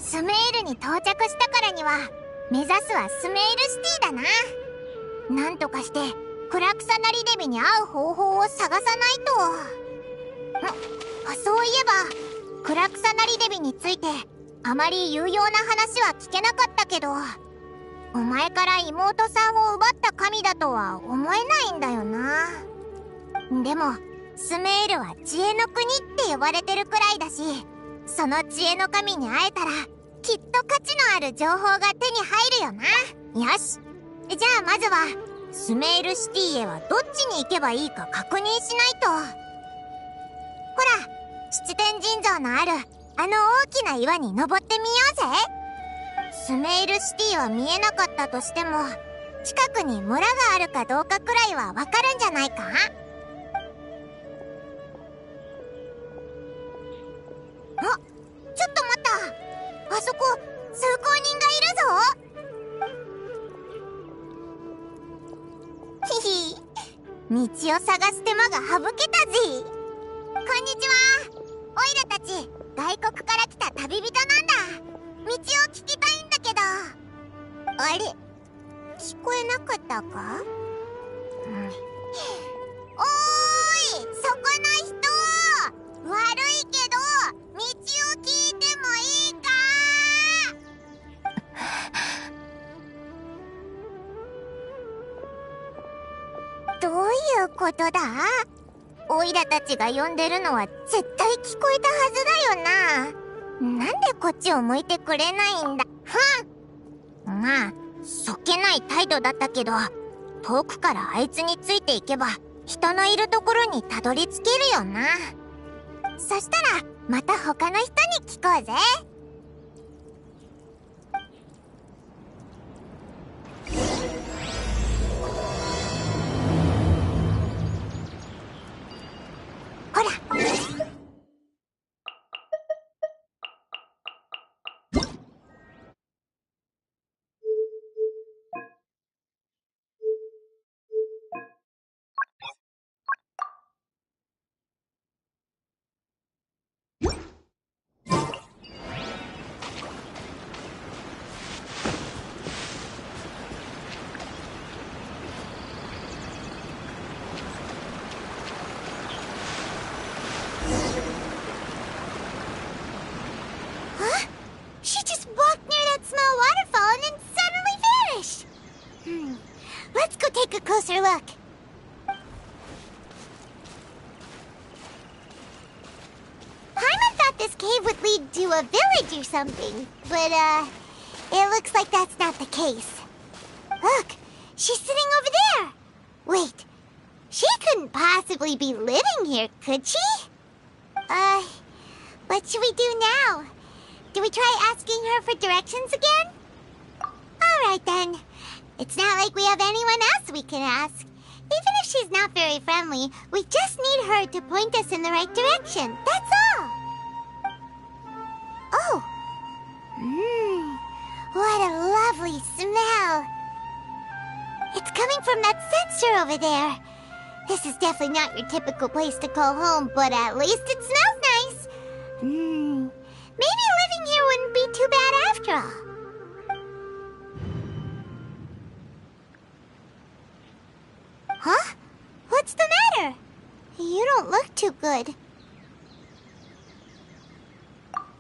スメールに到着したからには目指すはスメールシティだな。なんとかしてクラクサナリデビに会う方法を探さないと。そういえばクラクサナリデビについてあまり有用な話は聞けなかったけど、お前から妹さんを奪った神だとは思えないんだよな。でもスメールは知恵の国って呼ばれてるくらいだし、その知恵の神に会えたらきっと価値のある情報が手に入るよな。よし、じゃあまずはスメールシティへはどっちに行けばいいか確認しないと。ほら、七天神像のあるあの大きな岩に登ってみようぜ。スメールシティは見えなかったとしても近くに村があるかどうかくらいはわかるんじゃないか。あ、ちょっと待った。あそこ通行人がいるぞ。ひひ、道を探す手間が省けたぜ。こんにちは。オイラたち外国から来た旅人なんだ。道を聞きたいんだけど。あれ、聞こえなかったか？おーい、そこの人、悪いけど道を聞いてもいいか？どういうことだ？オイラたちが呼んでるのは絶対聞こえたはずだよな。なんでこっちを向いてくれないんだ。まあそっけない態度だったけど、遠くからあいつについていけば人のいるところにたどり着けるよな。そしたらまた他の人に聞こうぜ。ほら、She just walked near that small waterfall and then suddenly vanished. Let's go take a closer look. Paimon thought this cave would lead to a village or something, but, it looks like that's not the case. Look, she's sitting over there. Wait, she couldn't possibly be living here, could she? What should we do now? Do we try asking her for directions again? Alright then. It's not like we have anyone else we can ask. Even if she's not very friendly, we just need her to point us in the right direction. That's all. Oh. What a lovely smell. It's coming from that sensor over there. This is definitely not your typical place to call home, but at least it smells nice. Maybe living here wouldn't be too bad after all. Huh? What's the matter? You don't look too good.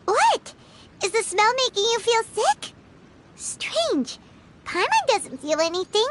What? Is the smell making you feel sick? Strange. Paimon doesn't feel anything.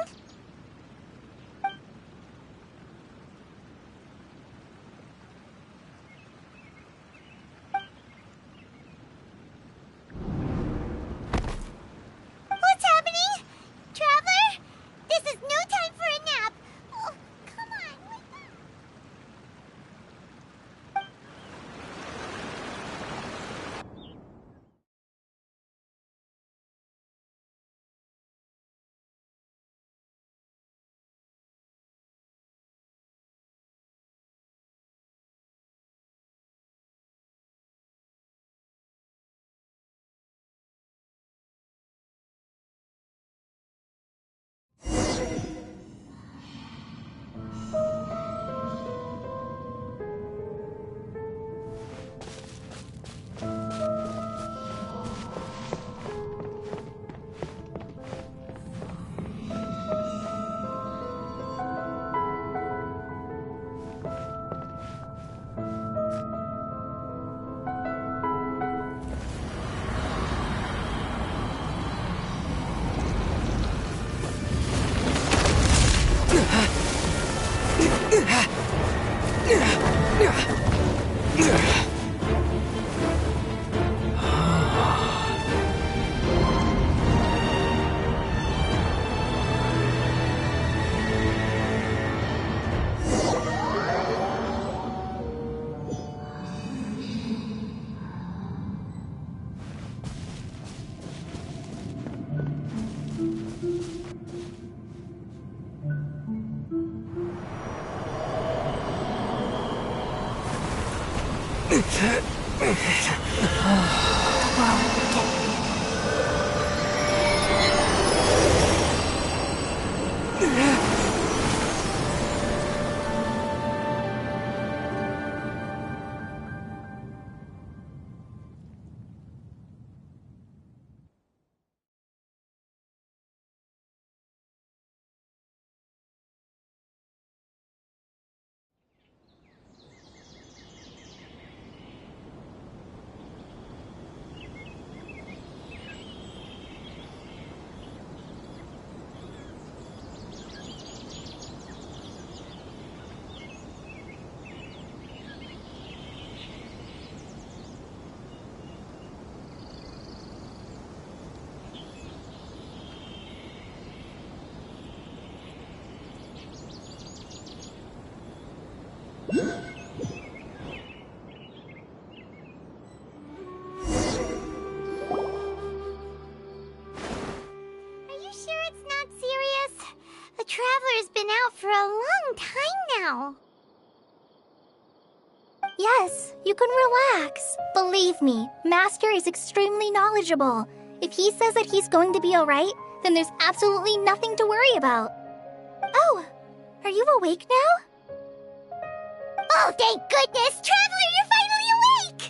Traveler's been out for a long time now. Yes, you can relax. Believe me, Master is extremely knowledgeable. If he says that he's going to be alright, then there's absolutely nothing to worry about. Oh, are you awake now? Oh, thank goodness! Traveler, you're finally awake!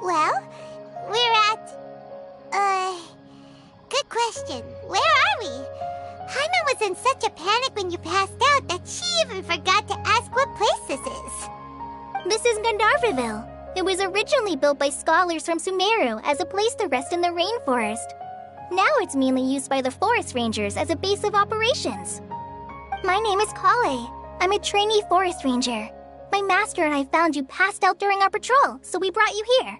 Well, we're at... Good question. Where are we? Hyman was in such a panic when you passed out that she even forgot to ask what place this is. This is Gandharvaville. It was originally built by scholars from Summeru as a place to rest in the rainforest. Now it's mainly used by the forest rangers as a base of operations. My name is Kale. I'm a trainee forest ranger. My master and I found you passed out during our patrol, so we brought you here.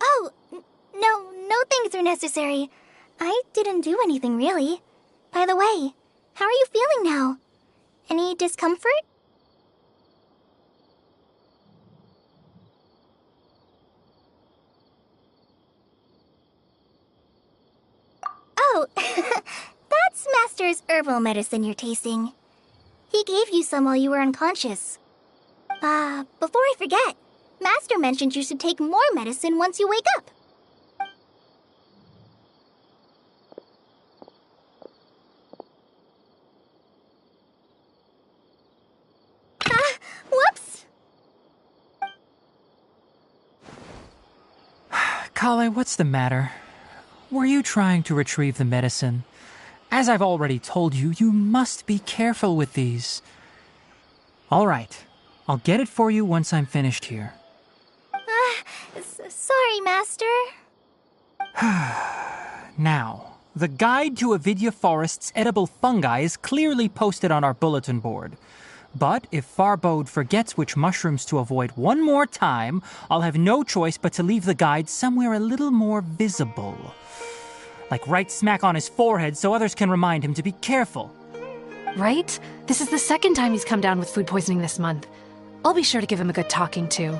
Oh, no things are necessary. I didn't do anything, really. By the way, how are you feeling now? Any discomfort? Oh, that's Master's herbal medicine you're tasting. He gave you some while you were unconscious. Before I forget, Master mentioned you should take more medicine once you wake up. Whoops! Kale, what's the matter? Were you trying to retrieve the medicine? As I've already told you, you must be careful with these. All right, I'll get it for you once I'm finished here. Sorry, Master. Now, the guide to Avidya Forest's edible fungi is clearly posted on our bulletin board. But if Farbode forgets which mushrooms to avoid one more time, I'll have no choice but to leave the guide somewhere a little more visible. Like right smack on his forehead so others can remind him to be careful. Right? This is the second time he's come down with food poisoning this month. I'll be sure to give him a good talking to.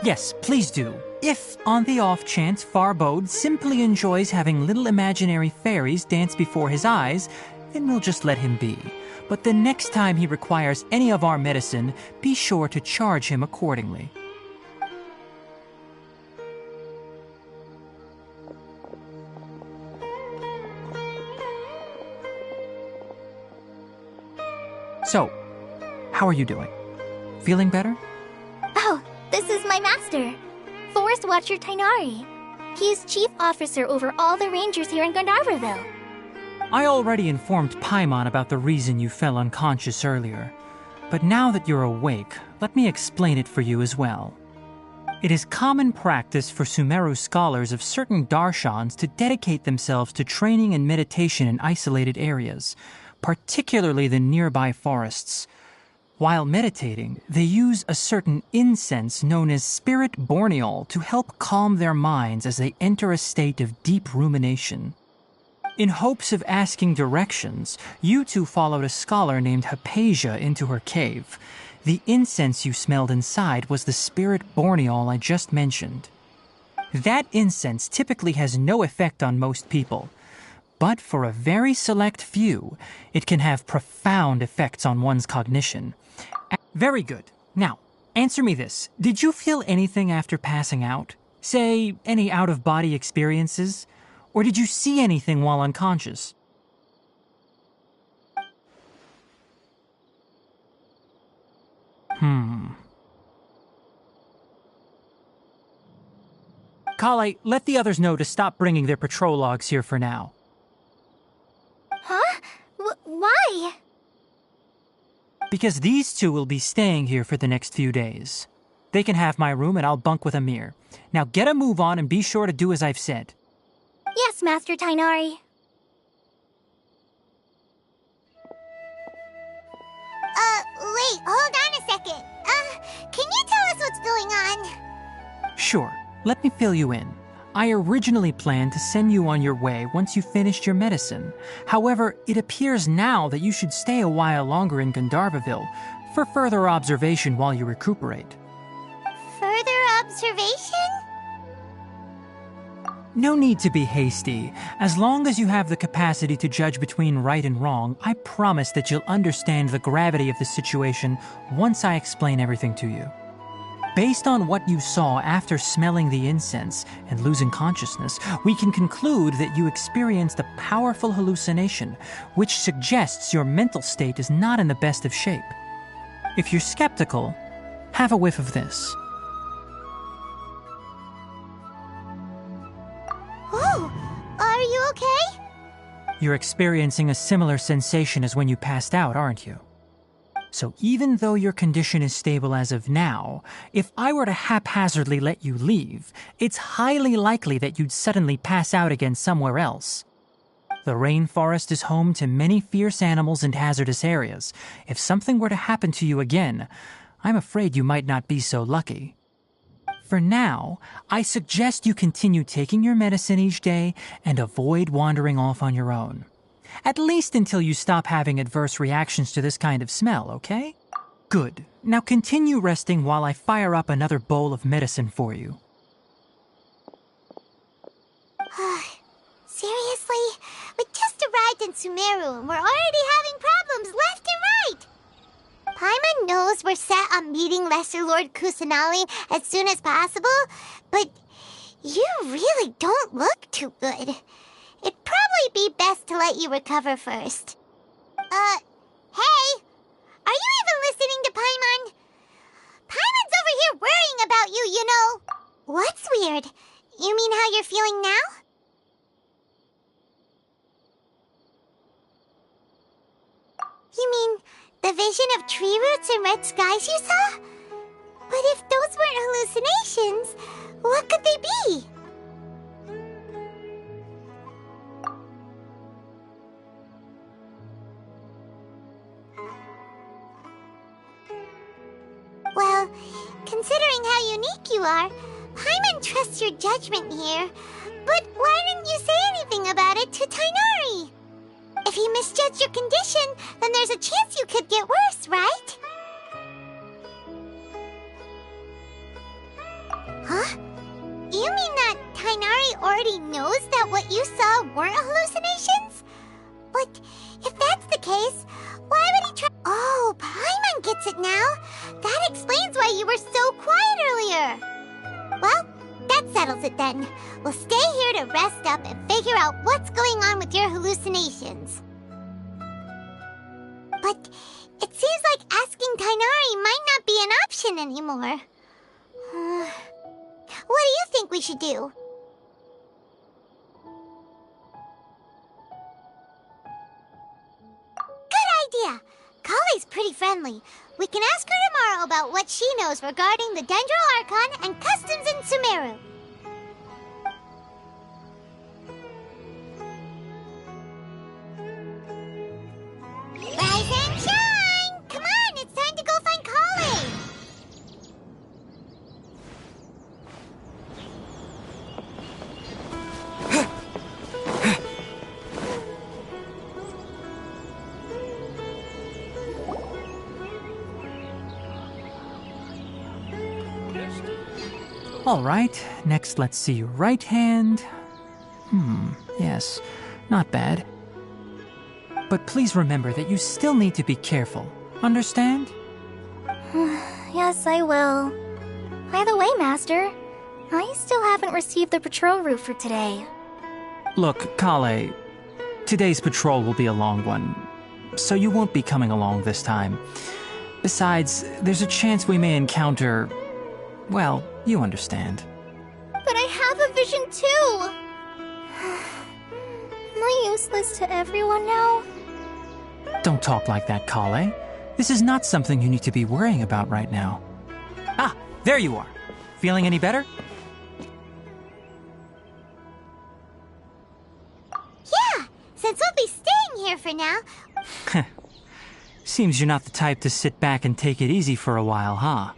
Yes, please do. If, on the off chance, Farbode simply enjoys having little imaginary fairies dance before his eyes, then we'll just let him be. But the next time he requires any of our medicine, be sure to charge him accordingly. So, how are you doing? Feeling better? Oh, this is my master, Forest Watcher Tainari. He is chief officer over all the rangers here in Gandharvaville. I already informed Paimon about the reason you fell unconscious earlier. But now that you're awake, let me explain it for you as well. It is common practice for Summeru scholars of certain darshans to dedicate themselves to training and meditation in isolated areas, particularly the nearby forests. While meditating, they use a certain incense known as spirit borneol to help calm their minds as they enter a state of deep rumination. In hopes of asking directions, you two followed a scholar named Hypatia into her cave. The incense you smelled inside was the spirit borneol I just mentioned. That incense typically has no effect on most people, But for a very select few, it can have profound effects on one's cognition. Very good. Now, answer me this. Did you feel anything after passing out? Say, any out-of-body experiences? Or did you see anything while unconscious? Kale, let the others know to stop bringing their patrol logs here for now. Huh? Why? Because these two will be staying here for the next few days. They can have my room and I'll bunk with Amir. Now get a move on and be sure to do as I've said. Yes, Master Tainari. Wait, hold on a second. Can you tell us what's going on? Sure, let me fill you in. I originally planned to send you on your way once you finished your medicine. However, it appears now that you should stay a while longer in Gandharvaville for further observation while you recuperate. Further observation? No need to be hasty. As long as you have the capacity to judge between right and wrong, I promise that you'll understand the gravity of the situation once I explain everything to you. Based on what you saw after smelling the incense and losing consciousness, we can conclude that you experienced a powerful hallucination, which suggests your mental state is not in the best of shape. If you're skeptical, have a whiff of this. Oh, are you okay? You're experiencing a similar sensation as when you passed out, aren't you? So even though your condition is stable as of now, if I were to haphazardly let you leave, it's highly likely that you'd suddenly pass out again somewhere else. The rainforest is home to many fierce animals and hazardous areas. If something were to happen to you again, I'm afraid you might not be so lucky. For now, I suggest you continue taking your medicine each day and avoid wandering off on your own. At least until you stop having adverse reactions to this kind of smell, okay? Good. Now continue resting while I fire up another bowl of medicine for you. Seriously? We just arrived in Summeru and we're already having problems left and right! Paimon knows we're set on meeting Lesser Lord Kusanali as soon as possible, but you really don't look too good. It'd probably be best to let you recover first. Hey! Are you even listening to Paimon? Paimon's over here worrying about you, you know. What's weird? You mean how you're feeling now? You mean the vision of tree roots and red skies you saw? But if those weren't hallucinations, what could they be? Well, considering how unique you are, Paimon trusts your judgment here. But why didn't you say anything about it to Tainari? If he misjudged your condition, then there's a chance you could get worse, right? Huh? You mean that Tainari already knows that what you saw weren't hallucinations? But if that's the case, why would he try— Oh, Paimon gets it now. That explains why you were so quiet earlier. Well, that settles it then. We'll stay here to rest up and figure out what's going on with your hallucinations. But it seems like asking Tainari might not be an option anymore. What do you think we should do? Good idea. Kale's pretty friendly. We can ask her tomorrow about what she knows regarding the Dendro Archon and customs in Summeru. Rise and shine! Come on, it's time to go find Kale! All right, next let's see your right hand. Yes. Not bad. But please remember that you still need to be careful. Understand? Yes, I will. By the way, Master, I still haven't received the patrol route for today. Look, Kale, today's patrol will be a long one, so you won't be coming along this time. Besides, there's a chance we may encounter... well, you understand. But I have a vision too! Am I useless to everyone now? Don't talk like that, Kale. This is not something you need to be worrying about right now. Ah, there you are. Feeling any better? Yeah, since we'll be staying here for now. Seems you're not the type to sit back and take it easy for a while, huh?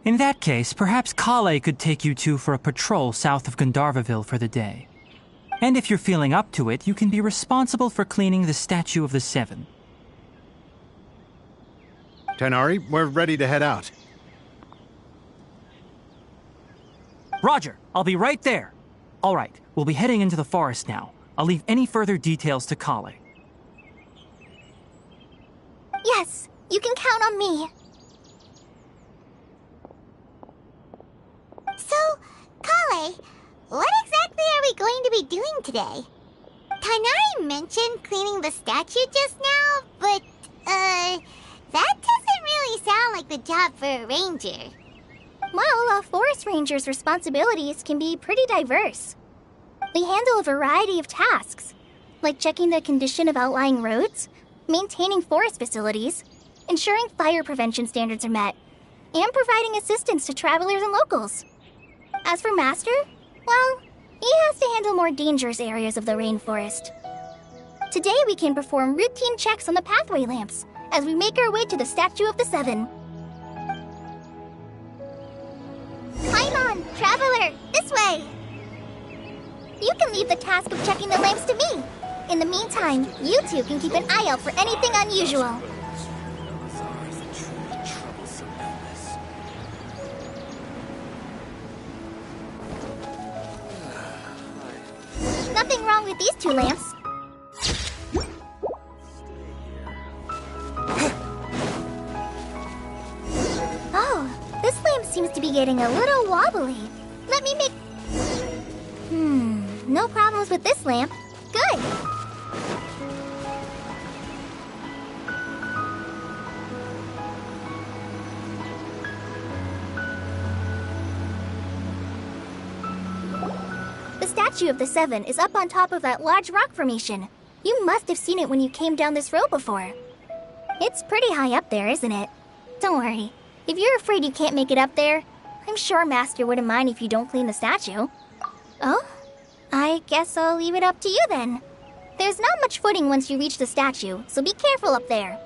In that case, perhaps Kale could take you two for a patrol south of Gandharvaville for the day. And if you're feeling up to it, you can be responsible for cleaning the Statue of the Seven. Tighnari, we're ready to head out. Roger, I'll be right there. All right, we'll be heading into the forest now. I'll leave any further details to Kale. Yes, you can count on me. So, Kale, what exactly are we going to be doing today? Tighnari mentioned cleaning the statue just now, but, that doesn't really sound like the job for a ranger. Well, a forest ranger's responsibilities can be pretty diverse. They handle a variety of tasks, like checking the condition of outlying roads, maintaining forest facilities, ensuring fire prevention standards are met, and providing assistance to travelers and locals. As for Master, well, he has to handle more dangerous areas of the rainforest. Today we can perform routine checks on the pathway lamps as we make our way to the Statue of the Seven. Paimon, traveler, this way! You can leave the task of checking the lamps to me. In the meantime, you two can keep an eye out for anything unusual. Nothing wrong with these two lamps. Oh, this lamp seems to be getting a little wobbly. Let me make... no problems with this lamp. Good. The Statue of the Seven is up on top of that large rock formation. You must have seen it when you came down this road before. It's pretty high up there, isn't it? Don't worry. If you're afraid you can't make it up there, I'm sure Master wouldn't mind if you don't clean the statue. Oh? I guess I'll leave it up to you then. There's not much footing once you reach the statue, so be careful up there.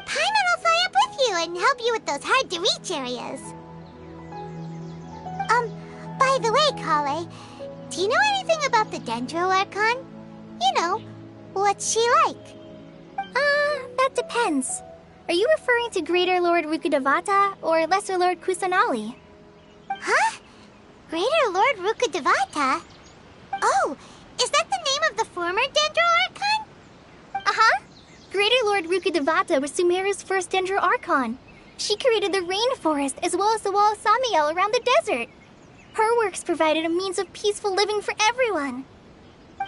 Paimon will fly up with you and help you with those hard-to-reach areas. By the way, Kale, do you know anything about the Dendro Archon? You know, what's she like? That depends. Are you referring to Greater Lord Rukkhadevata or Lesser Lord Kusanali? Huh? Greater Lord Rukkhadevata? Oh, is that the name of the former Dendro Archon? Uh-huh. Greater Lord Rukkhadevata was Summeru's first Dendro Archon. She created the rainforest as well as the wall of Samiel around the desert. Her works provided a means of peaceful living for everyone.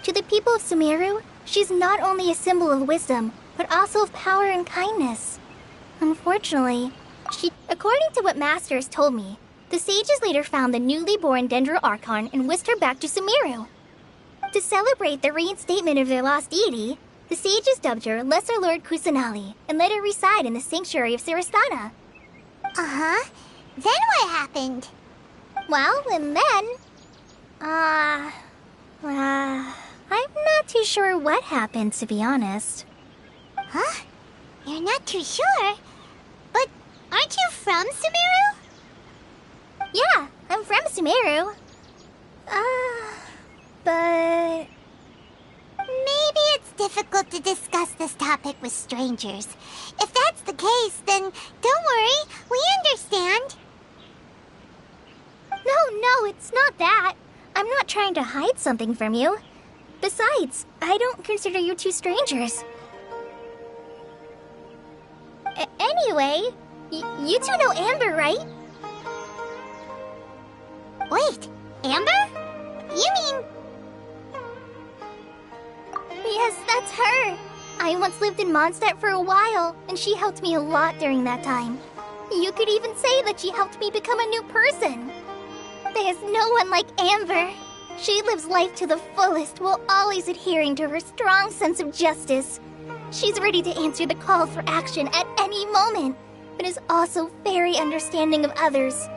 To the people of Summeru, she's not only a symbol of wisdom, but also of power and kindness. Unfortunately, according to what Master has told me, the sages later found the newly born Dendro Archon and whisked her back to Summeru. To celebrate the reinstatement of their lost deity, the sages dubbed her Lesser Lord Kusanali and let her reside in the sanctuary of Sarastana. Uh-huh. Then what happened? Well, and then... I'm not too sure what happened, to be honest. Huh? You're not too sure? But aren't you from Summeru? Yeah, I'm from Summeru. But... Maybe it's difficult to discuss this topic with strangers. If that's the case, then don't worry, we understand. No, it's not that. I'm not trying to hide something from you. Besides, I don't consider you two strangers. Anyway, you two know Amber, right? Wait, Amber? You mean... Yes, that's her. I once lived in Mondstadt for a while, and she helped me a lot during that time. You could even say that she helped me become a new person. There's no one like Amber. She lives life to the fullest while always adhering to her strong sense of justice. She's ready to answer the call for action at any moment, but is also very understanding of others.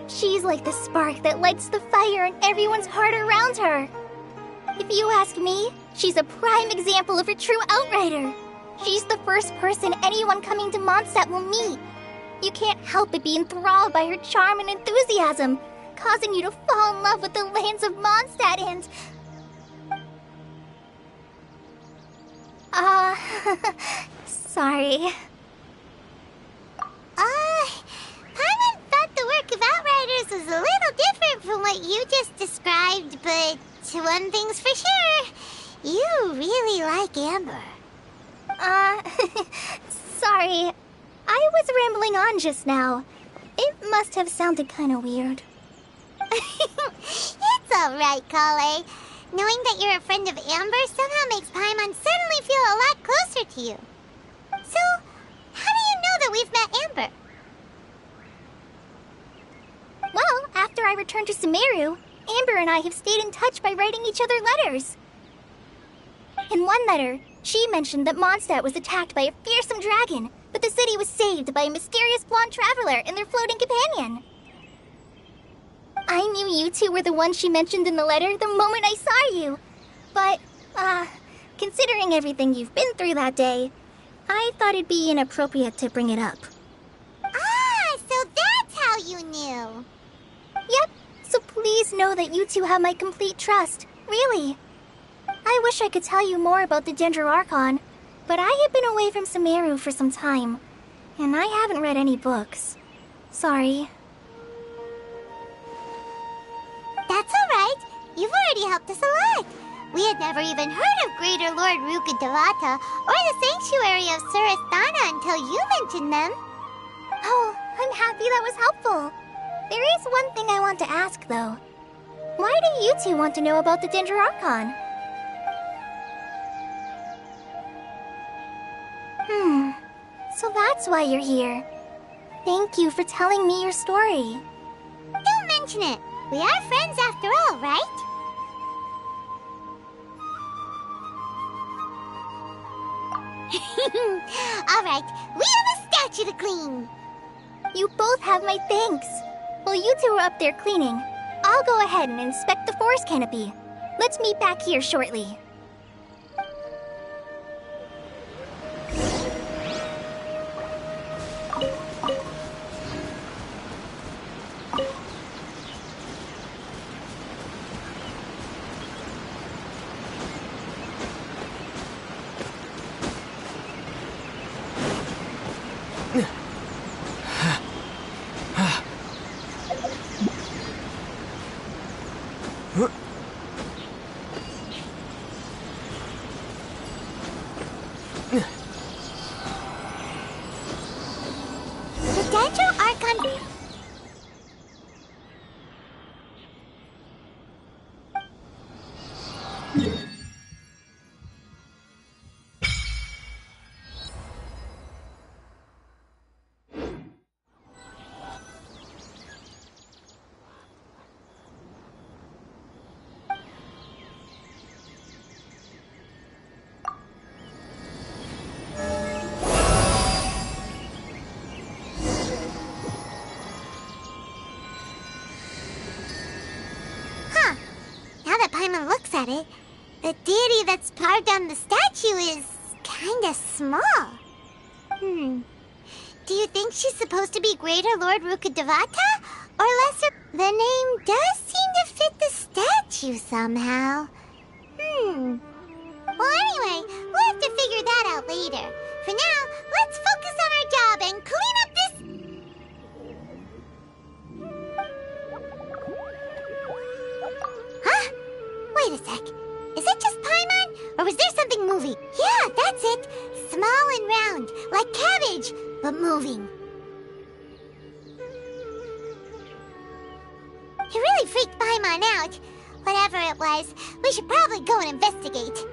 She's like the spark that lights the fire in everyone's heart around her. If you ask me, she's a prime example of a true outrider. She's the first person anyone coming to Mondstadt will meet. You can't help but be enthralled by her charm and enthusiasm, causing you to fall in love with the lands of Mondstadt and... sorry. Paimon thought the work of Outriders was a little different from what you just described, but one thing's for sure, you really like Amber. Sorry. I was rambling on just now. It must have sounded kind of weird. It's alright, Kale. Knowing that you're a friend of Amber somehow makes Paimon suddenly feel a lot closer to you. So, how do you know that we've met Amber? Well, after I returned to Summeru, Amber and I have stayed in touch by writing each other letters. In one letter, she mentioned that Mondstadt was attacked by a fearsome dragon, but the city was saved by a mysterious blonde traveler and their floating companion. I knew you two were the ones she mentioned in the letter the moment I saw you. But, considering everything you've been through that day, I thought it'd be inappropriate to bring it up. Ah, so that's how you knew. Yep, so please know that you two have my complete trust, really. I wish I could tell you more about the Dendroarchon, but I have been away from Summeru for some time, and I haven't read any books. Sorry. That's alright. You've already helped us a lot. We had never even heard of Greater Lord Rukkhadevata or the Sanctuary of Surasthana until you mentioned them. Oh, I'm happy that was helpful. There is one thing I want to ask, though. Why do you two want to know about the Dendroarchon? So that's why you're here. Thank you for telling me your story. Don't mention it. We are friends after all, right? Alright, we have a statue to clean. You both have my thanks. While you two are up there cleaning, I'll go ahead and inspect the forest canopy. Let's meet back here shortly. The Dendroarchon... Now that Paimon looks at it, the deity that's carved on the statue is kinda small. Do you think she's supposed to be Greater Lord Rukkhadevata? Or lesser? The name does seem to fit the statue somehow. Well, anyway, we'll have to figure that out later. For now, let's focus on our job and clean up this... Huh? Wait a sec. Is it just like cabbage, but moving. It really freaked Paimon out. Whatever it was, we should probably go and investigate.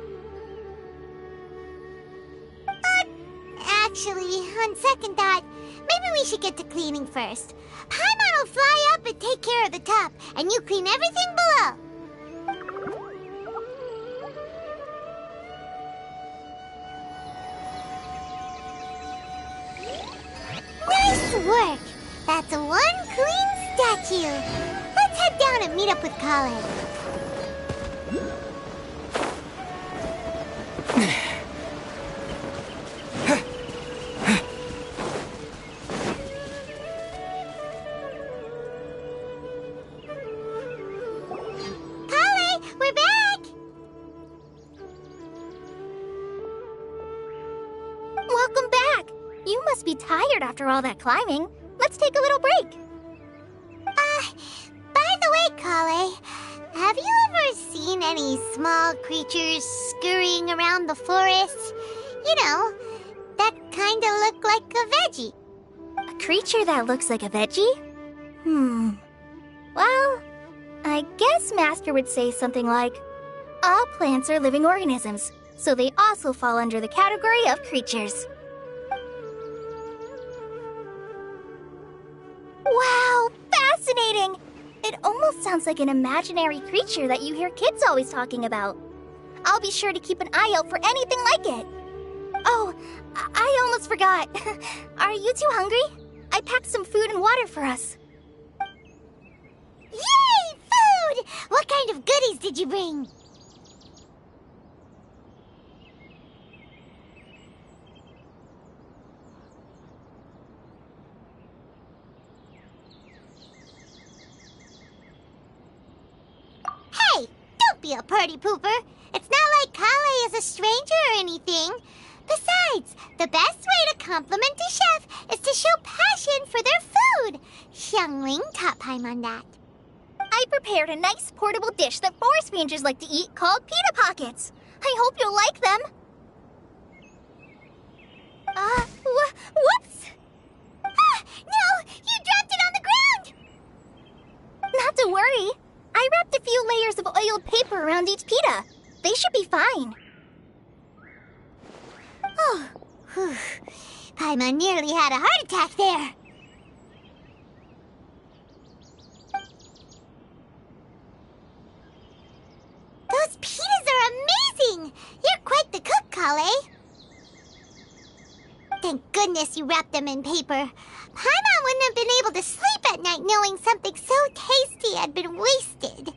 Actually, on second thought, maybe we should get to cleaning first. Paimon will fly up and take care of the top, and you clean everything below. Nice work! That's one clean statue. Let's head down and meet up with Kale. Kale, we're back! Welcome back! You must be tired after all that climbing. Let's take a little break. By the way, Kale, have you ever seen any small creatures scurrying around the forest? You know, that kinda look like a veggie. A creature that looks like a veggie? Well, I guess Master would say something like, all plants are living organisms, so they also fall under the category of creatures. Wow, fascinating! It almost sounds like an imaginary creature that you hear kids always talking about. I'll be sure to keep an eye out for anything like it. Oh, I almost forgot. Are you two hungry? I packed some food and water for us. Yay! Food! What kind of goodies did you bring? Hey! Don't be a party pooper! It's not like Kale is a stranger or anything. Besides, the best way to compliment a chef is to show passion for their food. Xiangling taught Paimon that. I prepared a nice portable dish that forest rangers like to eat called pita pockets. I hope you'll like them. Whoops! Ah, no! You dropped it on the ground! Not to worry. I wrapped a few layers of oiled paper around each pita. They should be fine. Oh, whew. Paimon nearly had a heart attack there. Those pitas are amazing! You're quite the cook, Kale. Thank goodness you wrapped them in paper. Paimon wouldn't have been able to sleep at night knowing something so tasty had been wasted.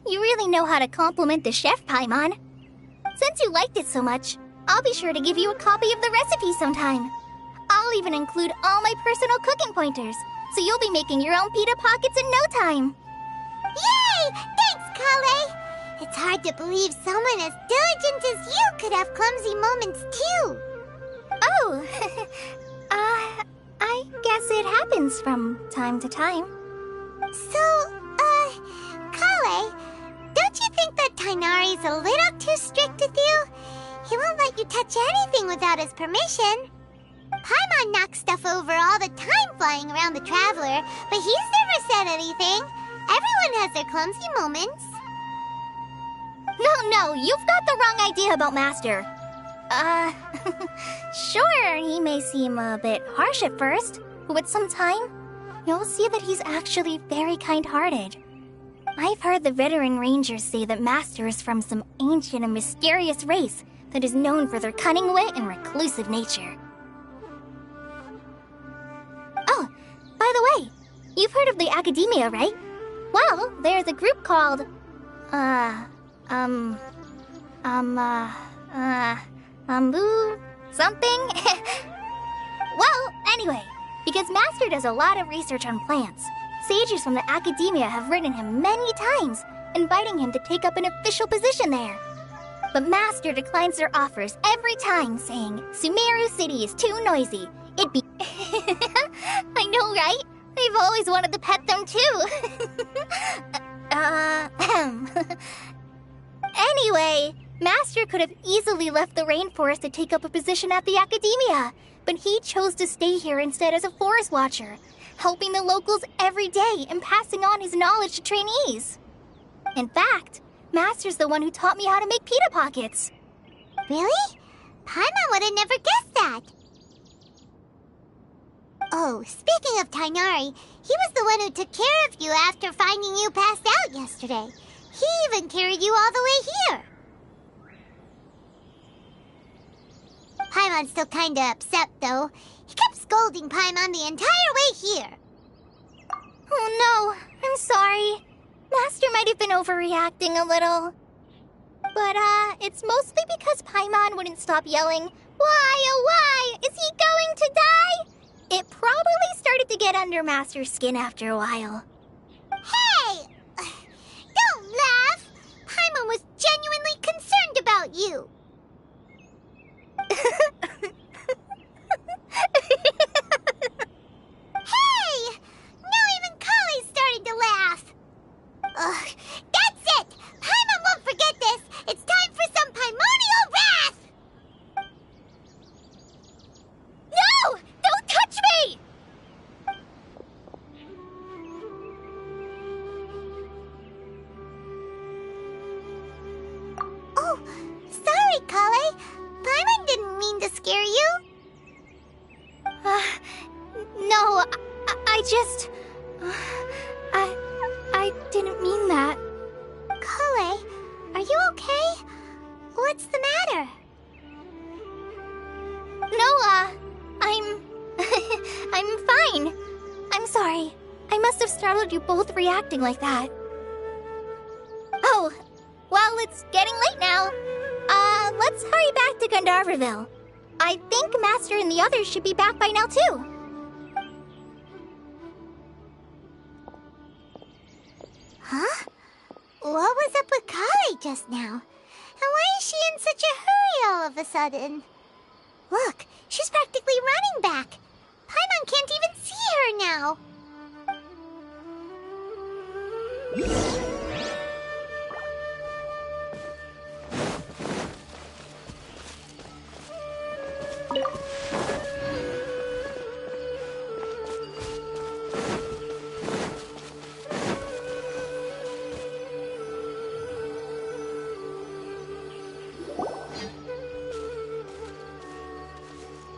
You really know how to compliment the chef, Paimon. Since you liked it so much, I'll be sure to give you a copy of the recipe sometime. I'll even include all my personal cooking pointers, so you'll be making your own pita pockets in no time. Yay! Thanks, Kale! It's hard to believe someone as diligent as you could have clumsy moments too. Oh, I guess it happens from time to time. So, Kale, don't you think that Tainari's a little too strict with you? He won't let you touch anything without his permission. Paimon knocks stuff over all the time flying around the Traveler, but he's never said anything. Everyone has their clumsy moments. No, you've got the wrong idea about Master. Sure, he may seem a bit harsh at first, but with some time, you'll see that he's actually very kind-hearted. I've heard the veteran rangers say that Master is from some ancient and mysterious race that is known for their cunning wit and reclusive nature. Oh, by the way, you've heard of the Academia, right? Well, there's a group called, something? Well, anyway, because Master does a lot of research on plants, sages from the Academia have written him many times, inviting him to take up an official position there. But Master declines their offers every time, saying, Summeru City is too noisy. It'd be... I know, right? I've always wanted to pet them, too. Anyway, Master could have easily left the rainforest to take up a position at the academia, but he chose to stay here instead as a forest watcher, helping the locals every day and passing on his knowledge to trainees. In fact, Master's the one who taught me how to make pita pockets. Really? Paimon would have never guessed that. Oh, speaking of Tainari, he was the one who took care of you after finding you passed out yesterday. He even carried you all the way here. Paimon's still kinda upset, though. He kept scolding Paimon the entire way here. Oh no, I'm sorry. Master might have been overreacting a little. But, it's mostly because Paimon wouldn't stop yelling, "Why, oh why? Is he going to die?" It probably started to get under Master's skin after a while. Hey! Don't laugh! Paimon was genuinely concerned about you. Hey! Now even Kali's starting to laugh. Ugh, that's it! Paimon won't forget this! It's time for some Paimonial wrath! No! Don't touch me! Oh, sorry, Kale. Paimon didn't mean to scare you. No, I just... I didn't mean that. Kale, are you okay? What's the matter? No, I'm... I'm fine. I'm sorry. I must have startled you both reacting like that. Oh, well, it's getting late now. Let's hurry back to Gandharville. I think Master and the others should be back by now, too. Huh? What was up with Kale just now? And why is she in such a hurry all of a sudden? Look, she's practically running back. Paimon can't even see her now.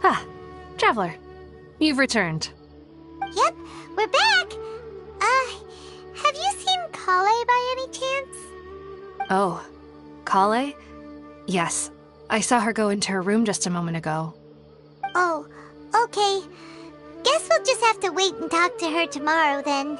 Ah, Traveler, you've returned. Yep, we're back. Have you seen Kale by any chance? Oh, Kale? Yes, I saw her go into her room just a moment ago. Oh, okay. Guess we'll just have to wait and talk to her tomorrow then.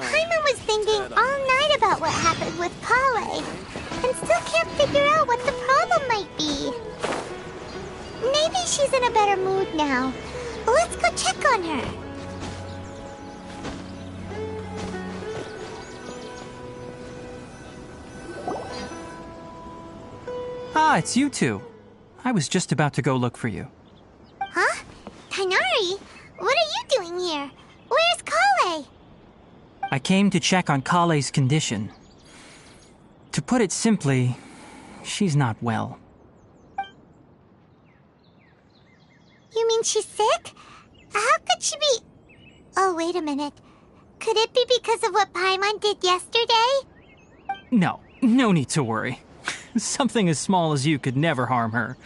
Paimon was thinking all night about what happened with Kale, and still can't figure out what the problem might be. Maybe she's in a better mood now. Let's go check on her. Ah, it's you two. I was just about to go look for you. Huh? Tainari? What are you doing here? Where's Kale? I came to check on Kale's condition. To put it simply, she's not well. You mean she's sick? How could she be... Oh, wait a minute. Could it be because of what Paimon did yesterday? No need to worry. Something as small as you could never harm her.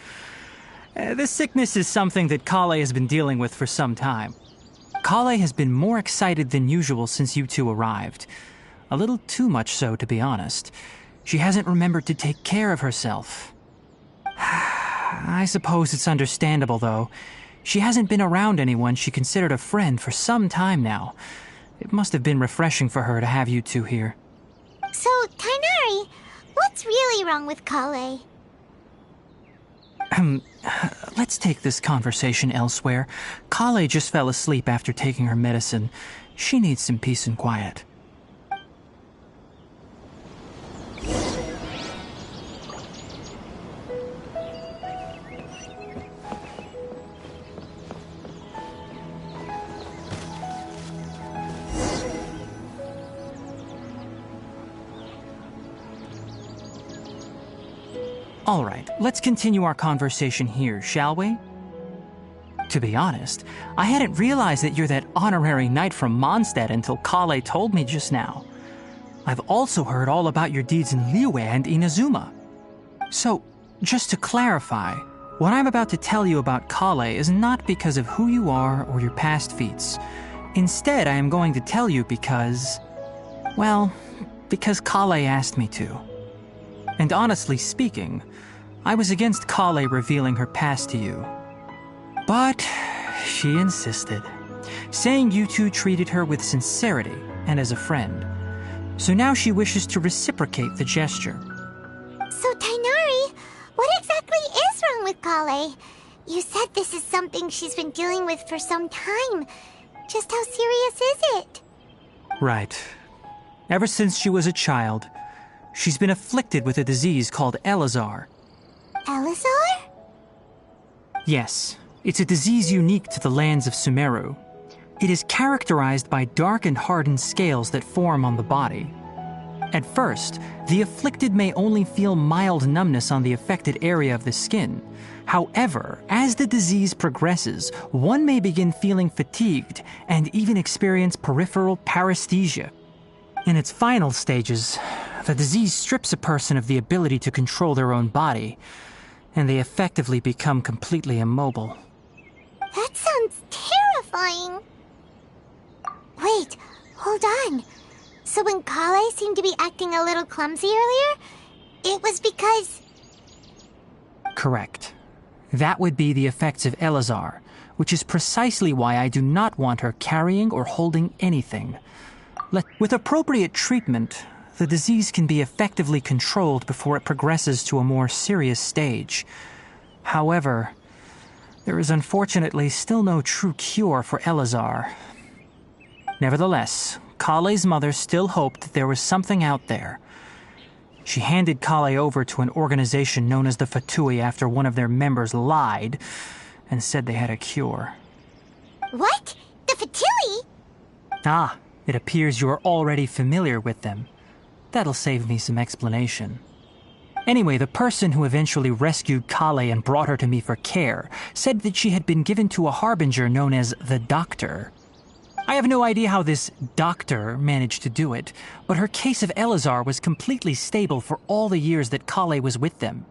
This sickness is something that Kale has been dealing with for some time. Kale has been more excited than usual since you two arrived. A little too much so, to be honest. She hasn't remembered to take care of herself. I suppose it's understandable, though. She hasn't been around anyone she considered a friend for some time now. It must have been refreshing for her to have you two here. So, Tainari, what's really wrong with Kale? let's take this conversation elsewhere. Kale just fell asleep after taking her medicine. She needs some peace and quiet. All right, let's continue our conversation here, shall we? To be honest, I hadn't realized that you're that honorary knight from Mondstadt until Kale told me just now. I've also heard all about your deeds in Liyue and Inazuma. So, just to clarify, what I'm about to tell you about Kale is not because of who you are or your past feats. Instead, I am going to tell you because... well, because Kale asked me to. And honestly speaking, I was against Kale revealing her past to you. But she insisted, saying you two treated her with sincerity and as a friend. So now she wishes to reciprocate the gesture. So, Tainari, what exactly is wrong with Kale? You said this is something she's been dealing with for some time. Just how serious is it? Right. Ever since she was a child, she's been afflicted with a disease called Elazar. Elazar? Yes, it's a disease unique to the lands of Summeru. It is characterized by dark and hardened scales that form on the body. At first, the afflicted may only feel mild numbness on the affected area of the skin. However, as the disease progresses, one may begin feeling fatigued and even experience peripheral paresthesia. In its final stages, the disease strips a person of the ability to control their own body, and they effectively become completely immobile. That sounds terrifying. Wait, hold on. So when Kale seemed to be acting a little clumsy earlier, it was because... Correct. That would be the effects of Elazar, which is precisely why I do not want her carrying or holding anything. With appropriate treatment, the disease can be effectively controlled before it progresses to a more serious stage. However, there is unfortunately still no true cure for Elazar. Nevertheless, Kale's mother still hoped that there was something out there. She handed Kale over to an organization known as the Fatui after one of their members lied and said they had a cure. What? The Fatui? Ah, it appears you are already familiar with them. That'll save me some explanation. Anyway, the person who eventually rescued Kale and brought her to me for care said that she had been given to a harbinger known as the Doctor. I have no idea how this doctor managed to do it, but her case of Elazar was completely stable for all the years that Kale was with them.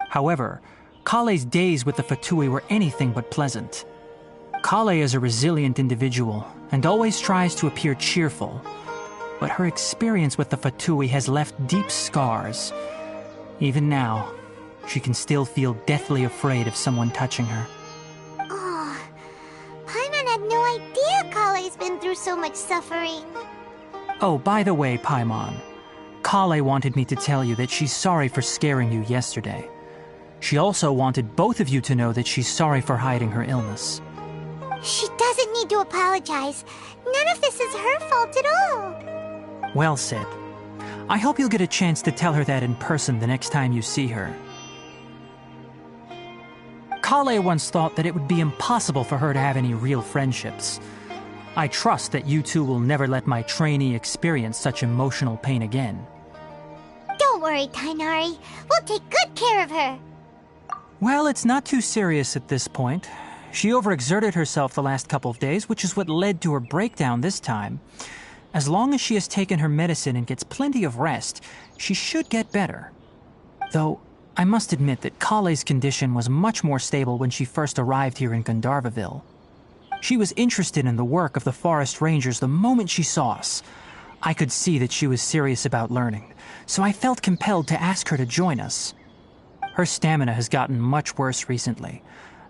However, Kale's days with the Fatui were anything but pleasant. Kale is a resilient individual and always tries to appear cheerful, but her experience with the Fatui has left deep scars. Even now, she can still feel deathly afraid of someone touching her. Oh, Paimon had no idea Kale's been through so much suffering. Oh, by the way, Paimon, Kale wanted me to tell you that she's sorry for scaring you yesterday. She also wanted both of you to know that she's sorry for hiding her illness. She doesn't need to apologize. None of this is her fault at all. Well said. I hope you'll get a chance to tell her that in person the next time you see her. Kale once thought that it would be impossible for her to have any real friendships. I trust that you two will never let my trainee experience such emotional pain again. Don't worry, Tainari. We'll take good care of her. Well, it's not too serious at this point. She overexerted herself the last couple of days, which is what led to her breakdown this time. As long as she has taken her medicine and gets plenty of rest, she should get better. Though, I must admit that Kale's condition was much more stable when she first arrived here in Gandharvaville. She was interested in the work of the forest rangers the moment she saw us. I could see that she was serious about learning, so I felt compelled to ask her to join us. Her stamina has gotten much worse recently.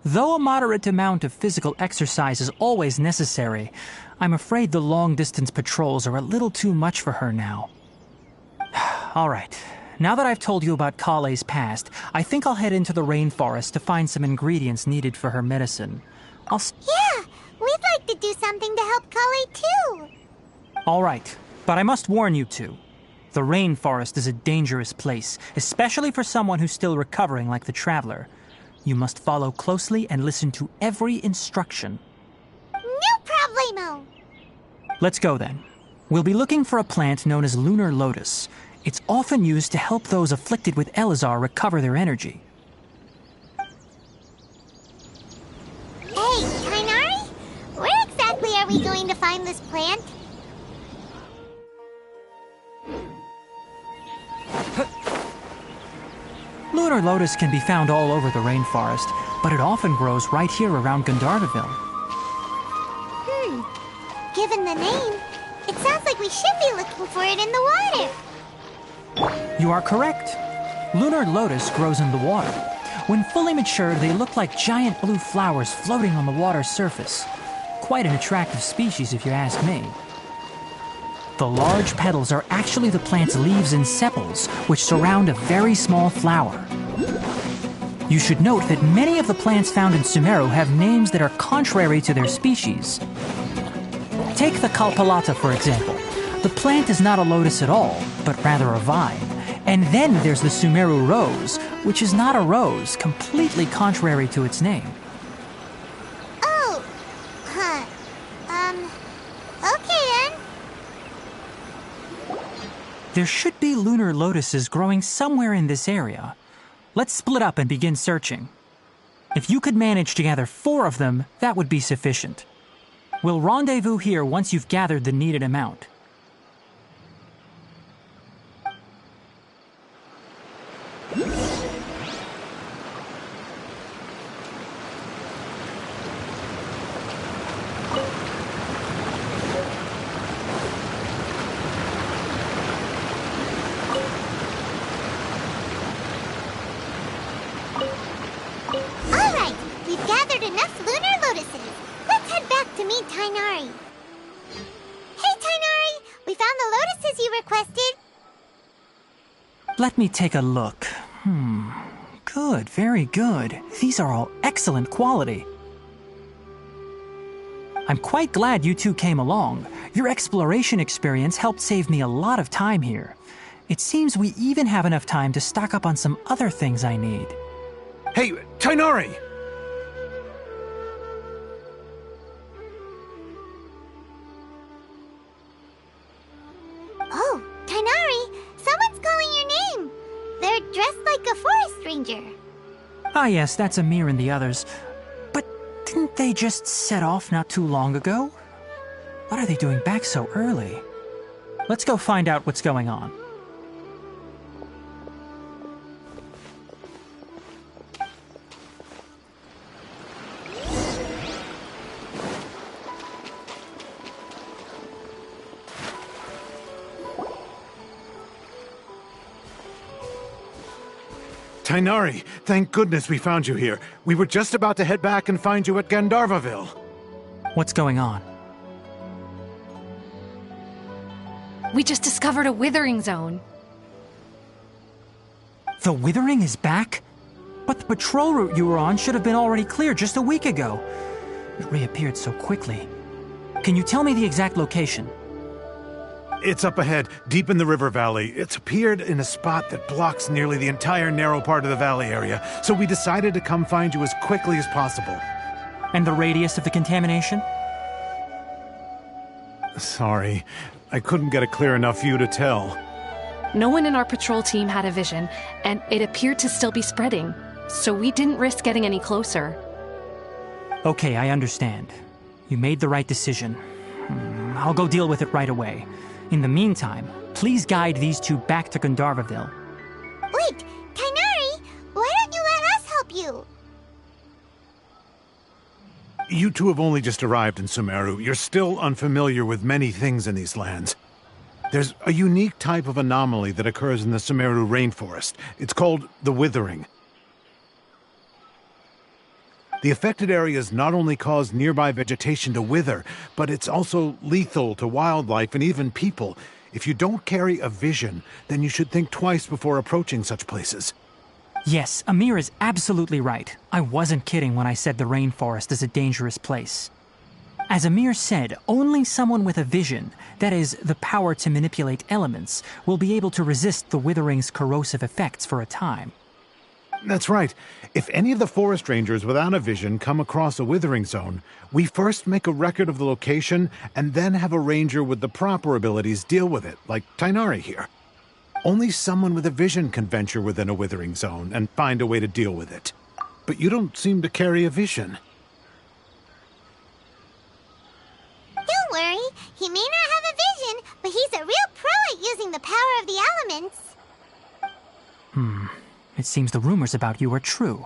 Though a moderate amount of physical exercise is always necessary, I'm afraid the long-distance patrols are a little too much for her now. All right, Now that I've told you about Kale's past, I think I'll head into the rainforest to find some ingredients needed for her medicine. Yeah, we'd like to do something to help Kale too. All right, but I must warn you two. The rainforest is a dangerous place, especially for someone who's still recovering like the traveler. You must follow closely and listen to every instruction. No problemo. Let's go then. We'll be looking for a plant known as lunar lotus. It's often used to help those afflicted with Elazar recover their energy. Hey, Tainari? Where exactly are we going to find this plant? Lunar lotus can be found all over the rainforest, but it often grows right here around Gandharvaville. Given the name, it sounds like we should be looking for it in the water. You are correct. Lunar lotus grows in the water. When fully matured, they look like giant blue flowers floating on the water's surface. Quite an attractive species, if you ask me. The large petals are actually the plant's leaves and sepals, which surround a very small flower. You should note that many of the plants found in Summeru have names that are contrary to their species. Take the Kalpalata, for example. The plant is not a lotus at all, but rather a vine. And then there's the Summeru rose, which is not a rose, completely contrary to its name. Oh, okay then. There should be lunar lotuses growing somewhere in this area. Let's split up and begin searching. If you could manage to gather 4 of them, that would be sufficient. We'll rendezvous here once you've gathered the needed amount. Alright, we've gathered enough lunar lotuses. Let's head back to meet Tainari. Hey, Tainari! We found the lotuses you requested. Let me take a look. Good, very good. These are all excellent quality. I'm quite glad you two came along. Your exploration experience helped save me a lot of time here. It seems we even have enough time to stock up on some other things I need. Hey, Tainari! Oh, Tainari! Someone's calling your name! They're dressed like a forest ranger. Ah yes, that's Amir and the others. But didn't they just set off not too long ago? What are they doing back so early? Let's go find out what's going on. Tainari, thank goodness we found you here. We were just about to head back and find you at Gandharvaville. What's going on? We just discovered a withering zone. The withering is back? But the patrol route you were on should have been already clear just a week ago. It reappeared so quickly. Can you tell me the exact location? It's up ahead, deep in the river valley. It's appeared in a spot that blocks nearly the entire narrow part of the valley area, so we decided to come find you as quickly as possible. And the radius of the contamination? Sorry, I couldn't get a clear enough view to tell. No one in our patrol team had a vision, and it appeared to still be spreading, so we didn't risk getting any closer. Okay, I understand. You made the right decision. I'll go deal with it right away. In the meantime, please guide these two back to Gandharvaville. Wait, Tainari! Why don't you let us help you? You two have only just arrived in Summeru. You're still unfamiliar with many things in these lands. There's a unique type of anomaly that occurs in the Summeru rainforest. It's called the withering. The affected areas not only cause nearby vegetation to wither, but it's also lethal to wildlife and even people. If you don't carry a vision, then you should think twice before approaching such places. Yes, Amir is absolutely right. I wasn't kidding when I said the rainforest is a dangerous place. As Amir said, only someone with a vision, that is, the power to manipulate elements, will be able to resist the withering's corrosive effects for a time. That's right. If any of the forest rangers without a vision come across a withering zone, we first make a record of the location and then have a ranger with the proper abilities deal with it, like Tainari here. Only someone with a vision can venture within a withering zone and find a way to deal with it. But you don't seem to carry a vision. Don't worry, he may not have a vision, but he's a real pro at using the power of the elements. It seems the rumors about you are true.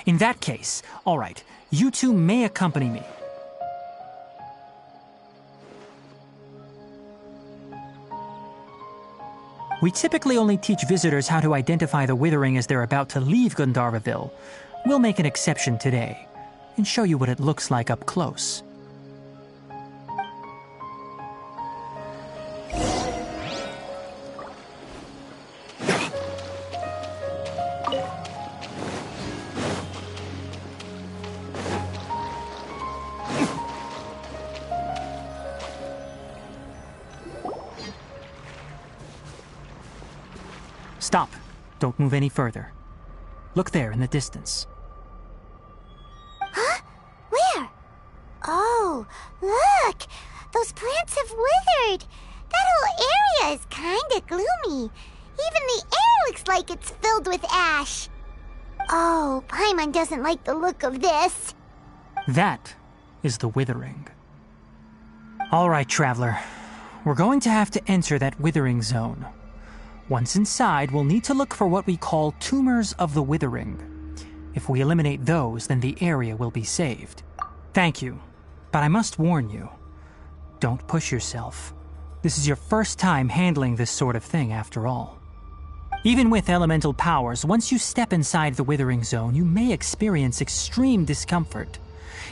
In that case, all right, you two may accompany me. We typically only teach visitors how to identify the withering as they're about to leave Gandharvaville. We'll make an exception today and show you what it looks like up close. Stop. Don't move any further. Look there in the distance. Huh? Where? Oh, look! Those plants have withered! That whole area is kinda gloomy. Even the air looks like it's filled with ash. Oh, Paimon doesn't like the look of this. That is the withering. All right, traveler. We're going to have to enter that withering zone. Once inside, we'll need to look for what we call tumors of the withering. If we eliminate those, then the area will be saved. Thank you, but I must warn you. Don't push yourself. This is your first time handling this sort of thing, after all. Even with elemental powers, once you step inside the withering zone, you may experience extreme discomfort.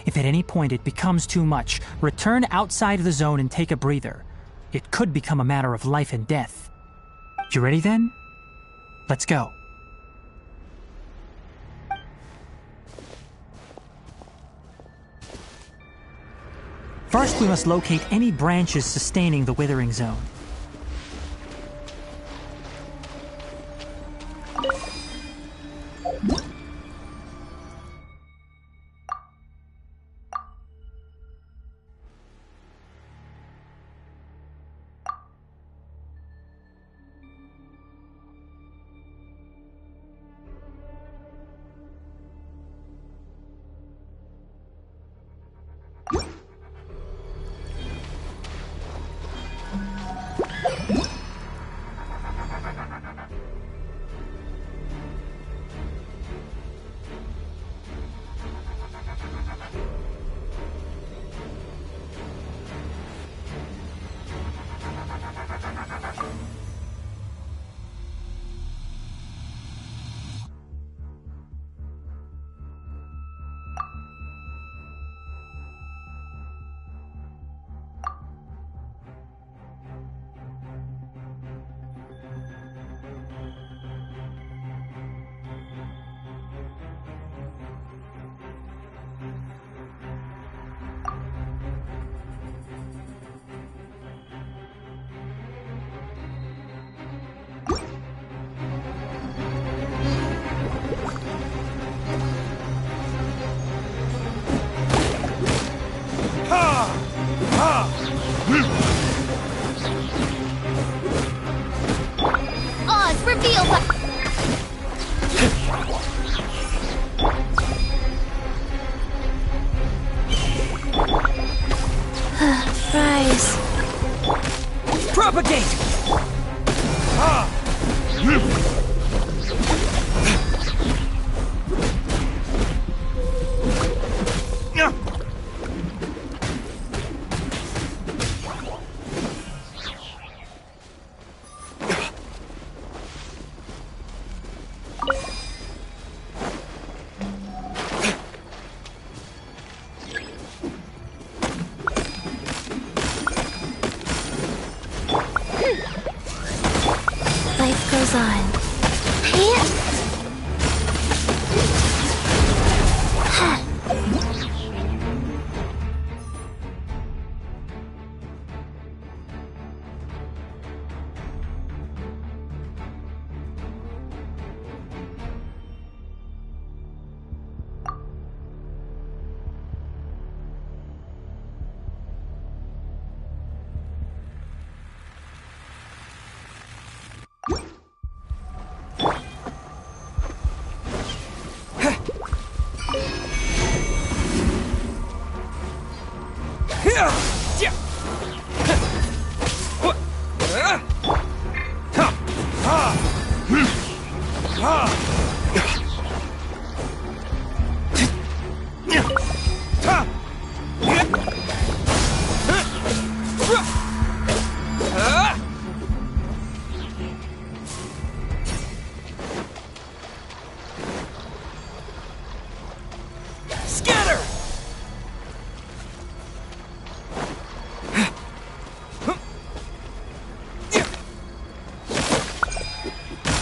If at any point it becomes too much, return outside of the zone and take a breather. It could become a matter of life and death. You ready then? Let's go. First, we must locate any branches sustaining the withering zone. Oz, reveal the... Fries. Propagate! goes on.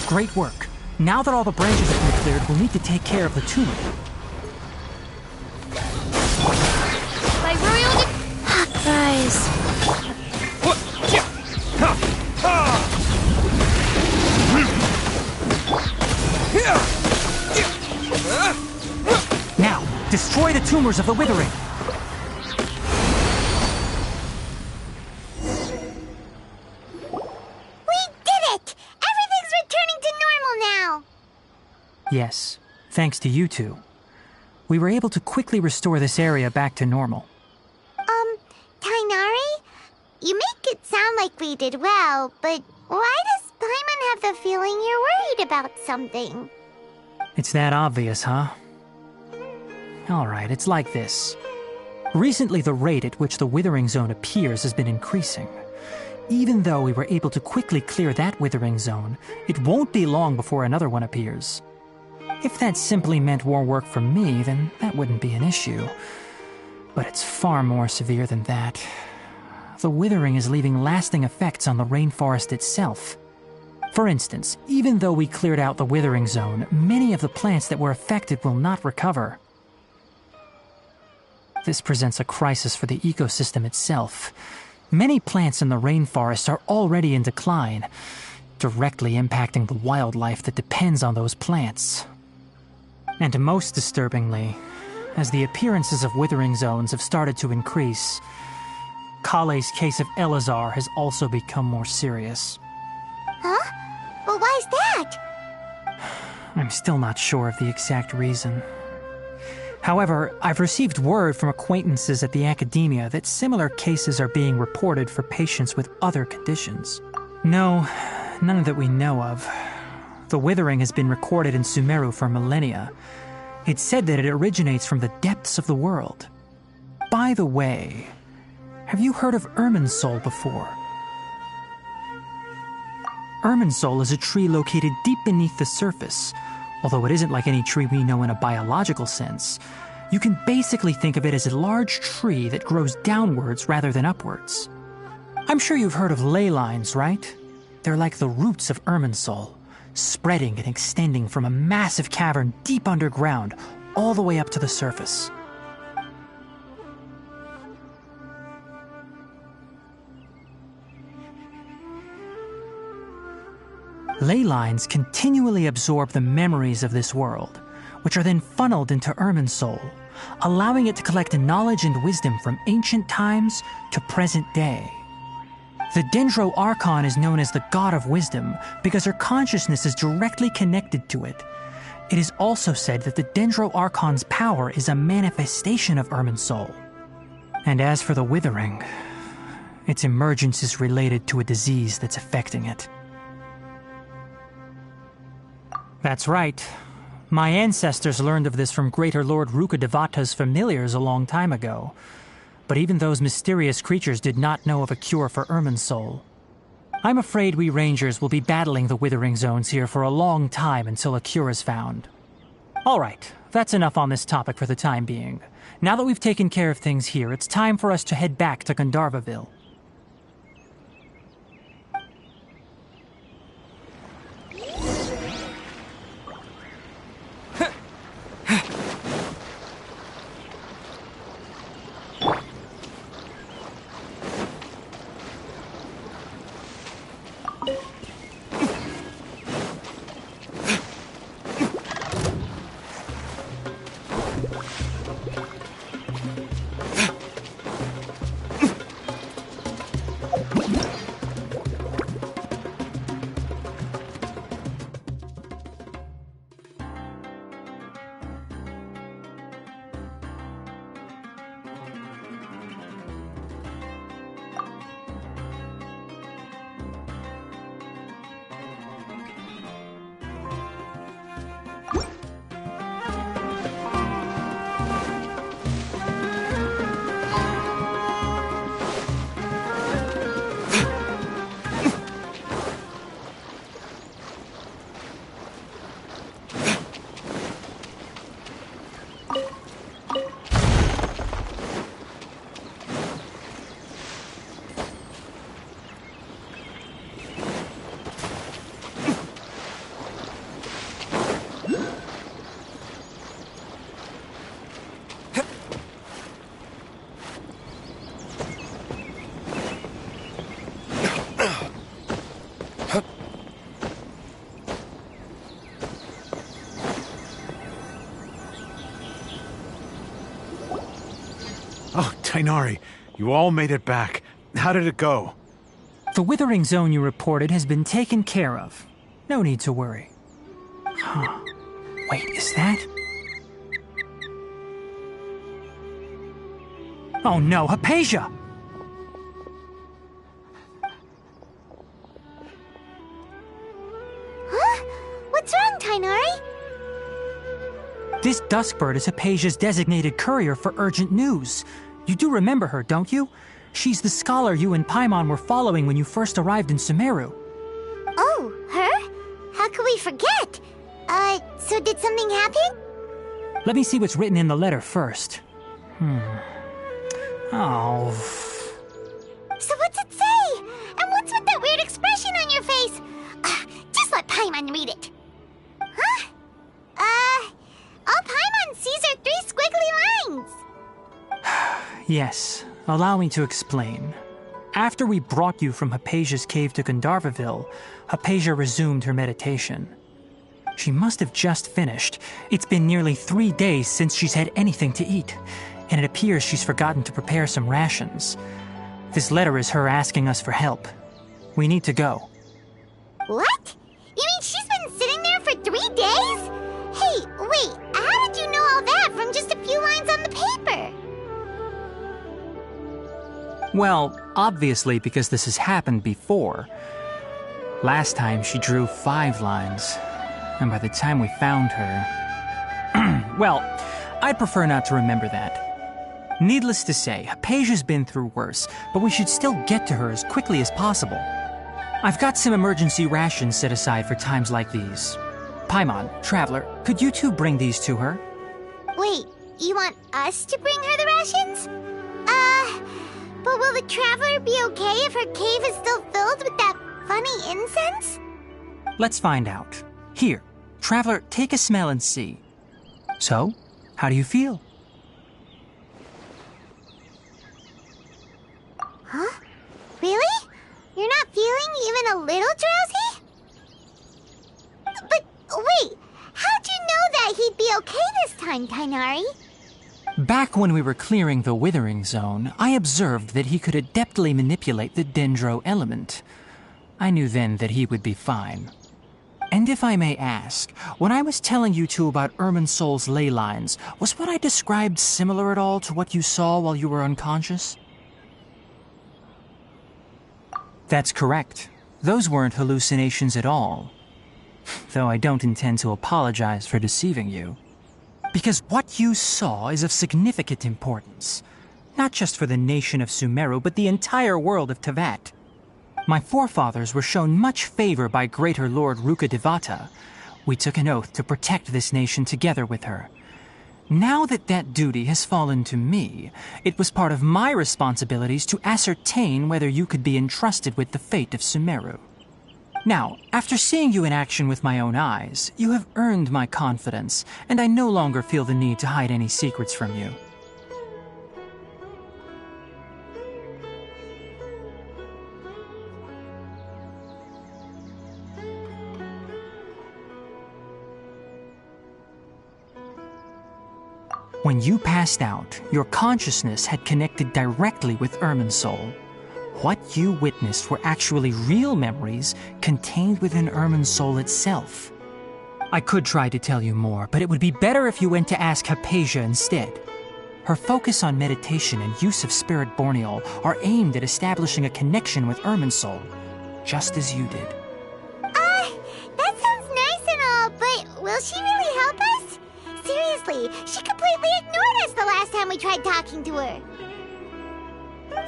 Great work. Now that all the branches have been cleared, we'll need to take care of the tumor. By royal rise. Now, destroy the tumors of the withering. Yes, thanks to you two. We were able to quickly restore this area back to normal. Tainari? You make it sound like we did well, but why does Paimon have the feeling you're worried about something? It's that obvious, huh? Alright, it's like this. Recently, the rate at which the withering zone appears has been increasing. Even though we were able to quickly clear that withering zone, it won't be long before another one appears. If that simply meant more work for me, then that wouldn't be an issue. But it's far more severe than that. The withering is leaving lasting effects on the rainforest itself. For instance, even though we cleared out the withering zone, many of the plants that were affected will not recover. This presents a crisis for the ecosystem itself. Many plants in the rainforest are already in decline, directly impacting the wildlife that depends on those plants. And most disturbingly, as the appearances of withering zones have started to increase, Kale's case of Elazar has also become more serious. Huh? Well, why's that? I'm still not sure of the exact reason. However, I've received word from acquaintances at the academia that similar cases are being reported for patients with other conditions. No, none that we know of. The withering has been recorded in Summeru for millennia. It's said that it originates from the depths of the world. By the way, have you heard of Irminsul before? Irminsul is a tree located deep beneath the surface. Although it isn't like any tree we know in a biological sense, you can basically think of it as a large tree that grows downwards rather than upwards. I'm sure you've heard of ley lines, right? They're like the roots of Irminsul, spreading and extending from a massive cavern deep underground all the way up to the surface. Ley lines continually absorb the memories of this world, which are then funneled into Irminsul, allowing it to collect knowledge and wisdom from ancient times to present day. The Dendro Archon is known as the God of Wisdom because her consciousness is directly connected to it. It is also said that the Dendro Archon's power is a manifestation of Irminsul. And as for the Withering, its emergence is related to a disease that's affecting it. That's right. My ancestors learned of this from Greater Lord Rukkhadevata's familiars a long time ago. But even those mysterious creatures did not know of a cure for Irminsul. I'm afraid we Rangers will be battling the Withering Zones here for a long time until a cure is found. Alright, that's enough on this topic for the time being. Now that we've taken care of things here, it's time for us to head back to Gandharvaville. Tainari, you all made it back. How did it go? The withering zone you reported has been taken care of. No need to worry. Huh. Wait, is that? Oh no, Hypatia! Huh? What's wrong, Tainari? This Duskbird is Hypatia's designated courier for urgent news. You do remember her, don't you? She's the scholar you and Paimon were following when you first arrived in Summeru. Oh, her? How could we forget? So did something happen? Let me see what's written in the letter first. Oh. So what's it say? And what's with that weird expression on your face? Just let Paimon read it. Huh? All Paimon sees are 3 squiggly lines. Yes, allow me to explain. After we brought you from Hypatia's cave to Gandharvaville, Hypatia resumed her meditation. She must have just finished. It's been nearly 3 days since she's had anything to eat, and it appears she's forgotten to prepare some rations. This letter is her asking us for help. We need to go. What? You mean she's been sitting there for 3 days? Hey, wait, how did you know all that from just a few lines on the paper? Well, obviously because this has happened before. Last time she drew 5 lines, and by the time we found her... Well, I'd prefer not to remember that. Needless to say, Hypatia's been through worse, but we should still get to her as quickly as possible. I've got some emergency rations set aside for times like these. Paimon, Traveler, could you two bring these to her? Wait, you want us to bring her the rations? But will the Traveler be okay if her cave is still filled with that funny incense? Let's find out. Here, Traveler, take a smell and see. So, how do you feel? Huh? Really? You're not feeling even a little drowsy? But wait, how'd you know that he'd be okay this time, Tainari? Back when we were clearing the Withering Zone, I observed that he could adeptly manipulate the Dendro element. I knew then that he would be fine. And if I may ask, when I was telling you two about Irminsol's ley lines, was what I described similar at all to what you saw while you were unconscious? That's correct. Those weren't hallucinations at all. Though I don't intend to apologize for deceiving you. Because what you saw is of significant importance. Not just for the nation of Summeru, but the entire world of Tevat. My forefathers were shown much favor by Greater Lord Rukkhadevata. We took an oath to protect this nation together with her. Now that that duty has fallen to me, it was part of my responsibilities to ascertain whether you could be entrusted with the fate of Summeru. Now, after seeing you in action with my own eyes, you have earned my confidence, and I no longer feel the need to hide any secrets from you. When you passed out, your consciousness had connected directly with Irminsul. What you witnessed were actually real memories contained within Irminsul itself. I could try to tell you more, but it would be better if you went to ask Hypatia instead. Her focus on meditation and use of Spirit Borneol are aimed at establishing a connection with Irminsul, just as you did. That sounds nice and all, but will she really help us? Seriously, she completely ignored us the last time we tried talking to her.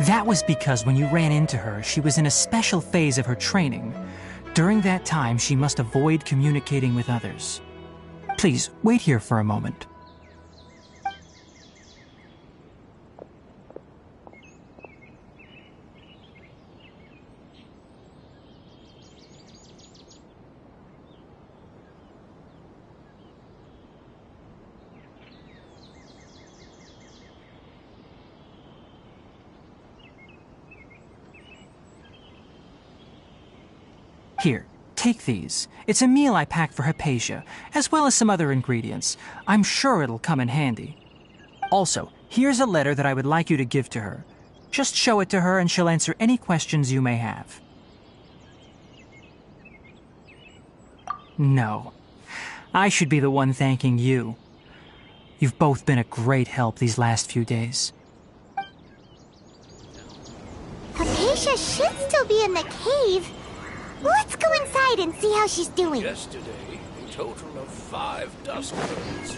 That was because when you ran into her, she was in a special phase of her training. During that time, she must avoid communicating with others. Please, wait here for a moment. Here, take these. It's a meal I packed for Hypatia, as well as some other ingredients. I'm sure it'll come in handy. Also, Here's a letter that I would like you to give to her. Just show it to her and she'll answer any questions you may have. No. I should be the one thanking you. You've both been a great help these last few days. Hypatia should still be in the cave. Let's go inside and see how she's doing. Yesterday, a total of 5 dust birds.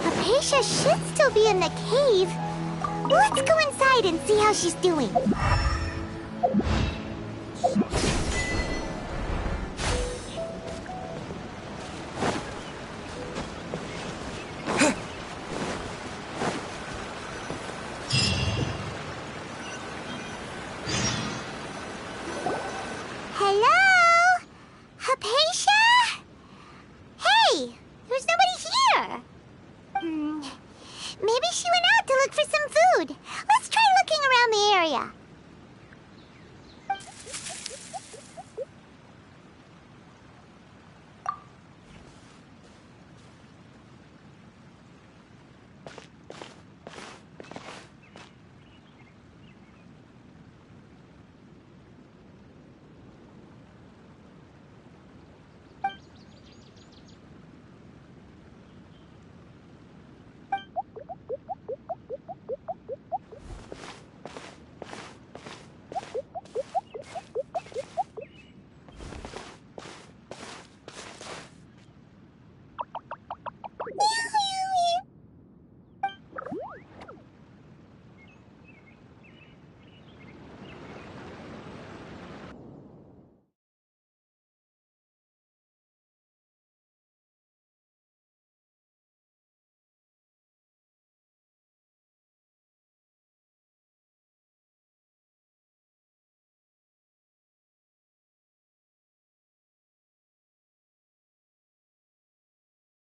Hypatia should still be in the cave. Let's go inside and see how she's doing. Hello? Hypatia? Hey, there's nobody here. Maybe she went out to look for some food. Let's try looking around the area.